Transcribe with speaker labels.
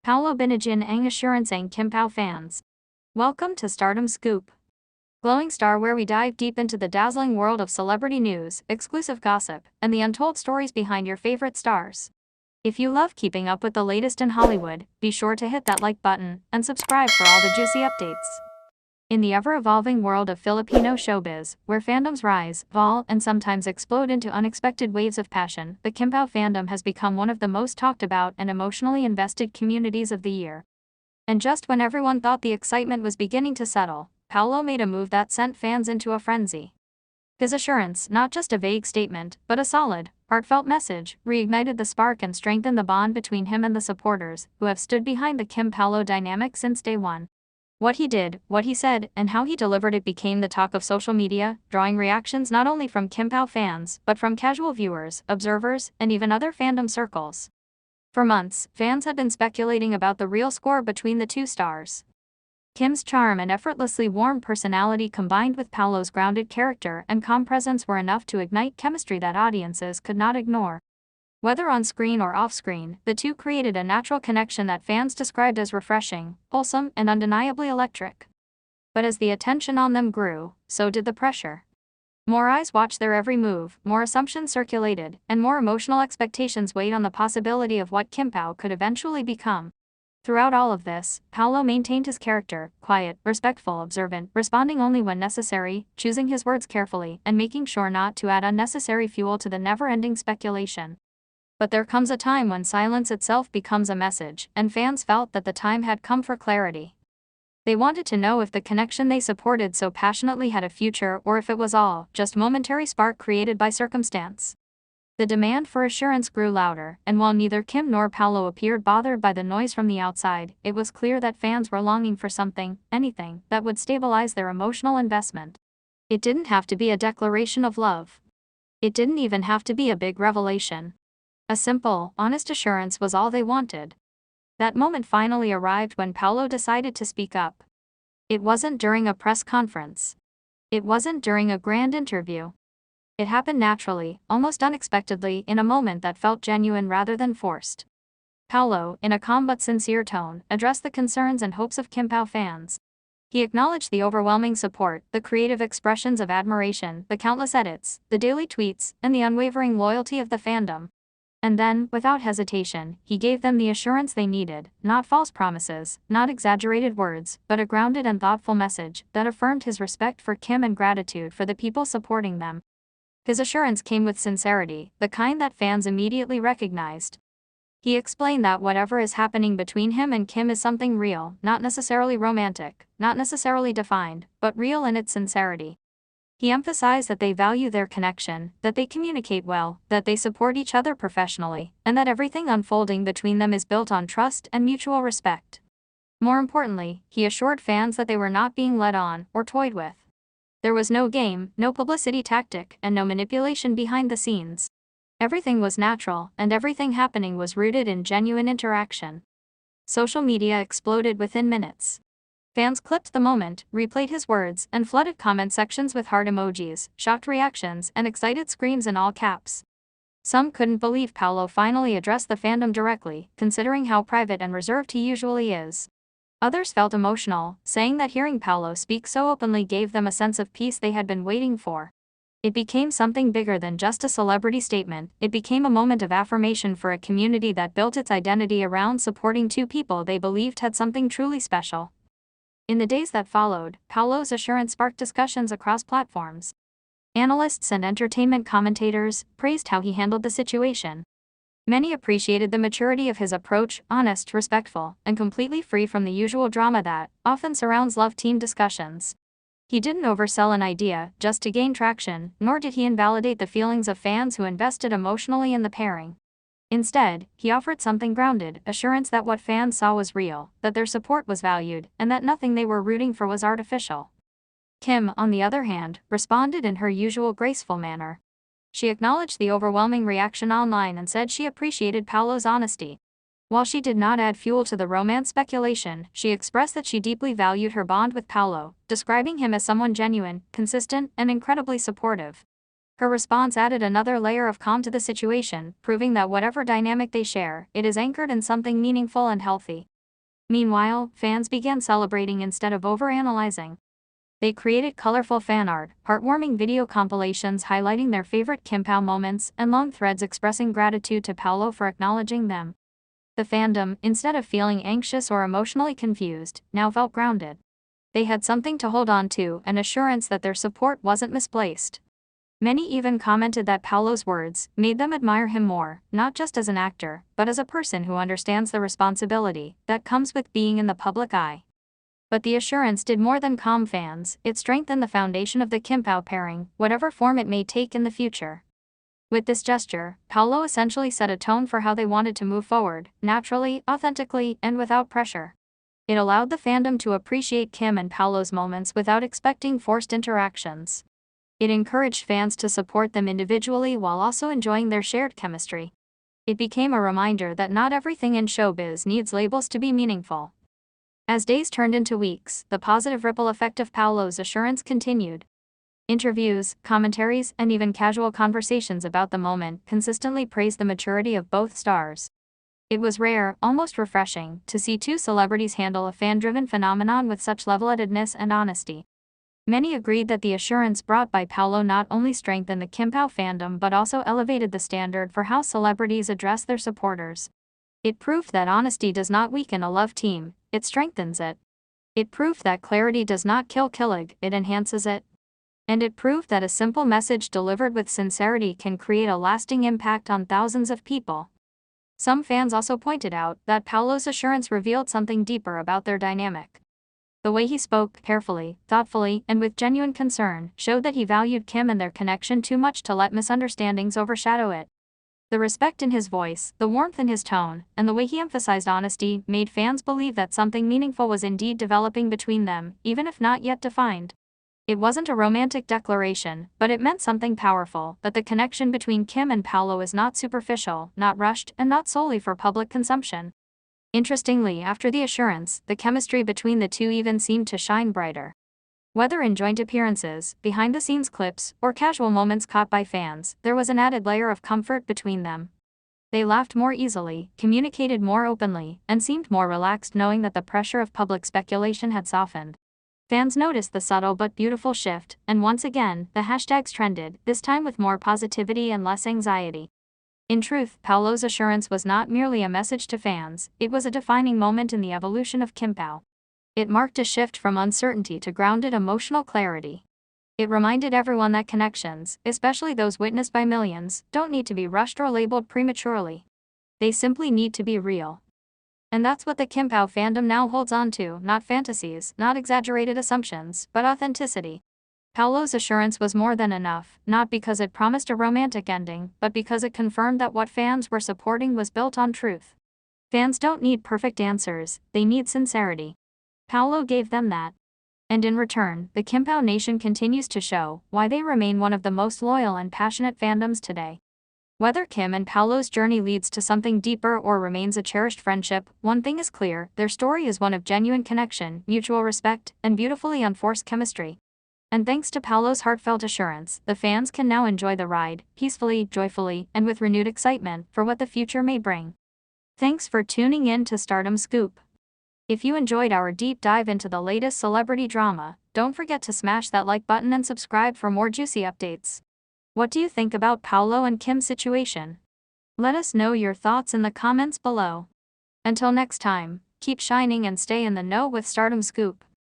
Speaker 1: Paulo Binigyan ang assurance ang Kimpau fans. Welcome to Stardom Scoop. Glowing Star, where we dive deep into the dazzling world of celebrity news, exclusive gossip, and the untold stories behind your favorite stars. If you love keeping up with the latest in Hollywood, be sure to hit that like button and subscribe for all the juicy updates. In the ever-evolving world of Filipino showbiz, where fandoms rise, fall, and sometimes explode into unexpected waves of passion, the Kimpau fandom has become one of the most talked about and emotionally invested communities of the year. And just when everyone thought the excitement was beginning to settle, Paulo made a move that sent fans into a frenzy. His assurance, not just a vague statement, but a solid, heartfelt message, reignited the spark and strengthened the bond between him and the supporters, who have stood behind the Kim-Paulo dynamic since day one. What he did, what he said, and how he delivered it became the talk of social media, drawing reactions not only from Kimpau fans, but from casual viewers, observers, and even other fandom circles. For months, fans had been speculating about the real score between the two stars. Kim's charm and effortlessly warm personality combined with Paulo's grounded character and calm presence were enough to ignite chemistry that audiences could not ignore. Whether on screen or off-screen, the two created a natural connection that fans described as refreshing, wholesome, and undeniably electric. But as the attention on them grew, so did the pressure. More eyes watched their every move, more assumptions circulated, and more emotional expectations weighed on the possibility of what Kimpau could eventually become. Throughout all of this, Paulo maintained his character, quiet, respectful, observant, responding only when necessary, choosing his words carefully, and making sure not to add unnecessary fuel to the never-ending speculation. But there comes a time when silence itself becomes a message, and fans felt that the time had come for clarity. They wanted to know if the connection they supported so passionately had a future or if it was all just momentary spark created by circumstance. The demand for assurance grew louder, and while neither Kim nor Paulo appeared bothered by the noise from the outside, it was clear that fans were longing for something, anything, that would stabilize their emotional investment. It didn't have to be a declaration of love. It didn't even have to be a big revelation. A simple, honest assurance was all they wanted. That moment finally arrived when Paulo decided to speak up. It wasn't during a press conference. It wasn't during a grand interview. It happened naturally, almost unexpectedly, in a moment that felt genuine rather than forced. Paulo, in a calm but sincere tone, addressed the concerns and hopes of Kimpau fans. He acknowledged the overwhelming support, the creative expressions of admiration, the countless edits, the daily tweets, and the unwavering loyalty of the fandom. And then, without hesitation, he gave them the assurance they needed, not false promises, not exaggerated words, but a grounded and thoughtful message that affirmed his respect for Kim and gratitude for the people supporting them. His assurance came with sincerity, the kind that fans immediately recognized. He explained that whatever is happening between him and Kim is something real, not necessarily romantic, not necessarily defined, but real in its sincerity. He emphasized that they value their connection, that they communicate well, that they support each other professionally, and that everything unfolding between them is built on trust and mutual respect. More importantly, he assured fans that they were not being led on or toyed with. There was no game, no publicity tactic, and no manipulation behind the scenes. Everything was natural, and everything happening was rooted in genuine interaction. Social media exploded within minutes. Fans clipped the moment, replayed his words, and flooded comment sections with heart emojis, shocked reactions, and excited screams in all caps. Some couldn't believe Paulo finally addressed the fandom directly, considering how private and reserved he usually is. Others felt emotional, saying that hearing Paulo speak so openly gave them a sense of peace they had been waiting for. It became something bigger than just a celebrity statement. It became a moment of affirmation for a community that built its identity around supporting two people they believed had something truly special. In the days that followed, Paulo's assurance sparked discussions across platforms. Analysts and entertainment commentators praised how he handled the situation. Many appreciated the maturity of his approach, honest, respectful, and completely free from the usual drama that often surrounds love team discussions. He didn't oversell an idea just to gain traction, nor did he invalidate the feelings of fans who invested emotionally in the pairing. Instead, he offered something grounded, assurance that what fans saw was real, that their support was valued, and that nothing they were rooting for was artificial. Kim, on the other hand, responded in her usual graceful manner. She acknowledged the overwhelming reaction online and said she appreciated Paulo's honesty. While she did not add fuel to the romance speculation, she expressed that she deeply valued her bond with Paulo, describing him as someone genuine, consistent, and incredibly supportive. Her response added another layer of calm to the situation, proving that whatever dynamic they share, it is anchored in something meaningful and healthy. Meanwhile, fans began celebrating instead of overanalyzing. They created colorful fan art, heartwarming video compilations highlighting their favorite Kimpau moments, and long threads expressing gratitude to Paulo for acknowledging them. The fandom, instead of feeling anxious or emotionally confused, now felt grounded. They had something to hold on to, an assurance that their support wasn't misplaced. Many even commented that Paulo's words made them admire him more, not just as an actor, but as a person who understands the responsibility that comes with being in the public eye. But the assurance did more than calm fans, it strengthened the foundation of the Kimpau pairing, whatever form it may take in the future. With this gesture, Paulo essentially set a tone for how they wanted to move forward, naturally, authentically, and without pressure. It allowed the fandom to appreciate Kim and Paulo's moments without expecting forced interactions. It encouraged fans to support them individually while also enjoying their shared chemistry. It became a reminder that not everything in showbiz needs labels to be meaningful. As days turned into weeks, the positive ripple effect of Paulo's assurance continued. Interviews, commentaries, and even casual conversations about the moment consistently praised the maturity of both stars. It was rare, almost refreshing, to see two celebrities handle a fan-driven phenomenon with such level-headedness and honesty. Many agreed that the assurance brought by Paulo not only strengthened the Kimpau fandom but also elevated the standard for how celebrities address their supporters. It proved that honesty does not weaken a love team, it strengthens it. It proved that clarity does not kill Killig, it enhances it. And it proved that a simple message delivered with sincerity can create a lasting impact on thousands of people. Some fans also pointed out that Paulo's assurance revealed something deeper about their dynamic. The way he spoke, carefully, thoughtfully, and with genuine concern, showed that he valued Kim and their connection too much to let misunderstandings overshadow it. The respect in his voice, the warmth in his tone, and the way he emphasized honesty made fans believe that something meaningful was indeed developing between them, even if not yet defined. It wasn't a romantic declaration, but it meant something powerful, that the connection between Kim and Paulo is not superficial, not rushed, and not solely for public consumption. Interestingly, after the assurance, the chemistry between the two even seemed to shine brighter. Whether in joint appearances, behind-the-scenes clips, or casual moments caught by fans, there was an added layer of comfort between them. They laughed more easily, communicated more openly, and seemed more relaxed knowing that the pressure of public speculation had softened. Fans noticed the subtle but beautiful shift, and once again, the hashtags trended, this time with more positivity and less anxiety. In truth, Paulo's assurance was not merely a message to fans, it was a defining moment in the evolution of Kimpau. It marked a shift from uncertainty to grounded emotional clarity. It reminded everyone that connections, especially those witnessed by millions, don't need to be rushed or labeled prematurely. They simply need to be real. And that's what the Kimpau fandom now holds on to, not fantasies, not exaggerated assumptions, but authenticity. Paulo's assurance was more than enough, not because it promised a romantic ending, but because it confirmed that what fans were supporting was built on truth. Fans don't need perfect answers, they need sincerity. Paulo gave them that. And in return, the Kimpau Nation continues to show why they remain one of the most loyal and passionate fandoms today. Whether Kim and Paulo's journey leads to something deeper or remains a cherished friendship, one thing is clear, their story is one of genuine connection, mutual respect, and beautifully unforced chemistry. And thanks to Paulo's heartfelt assurance, the fans can now enjoy the ride, peacefully, joyfully, and with renewed excitement for what the future may bring. Thanks for tuning in to Stardom Scoop. If you enjoyed our deep dive into the latest celebrity drama, don't forget to smash that like button and subscribe for more juicy updates. What do you think about Paulo and Kim's situation? Let us know your thoughts in the comments below. Until next time, keep shining and stay in the know with Stardom Scoop.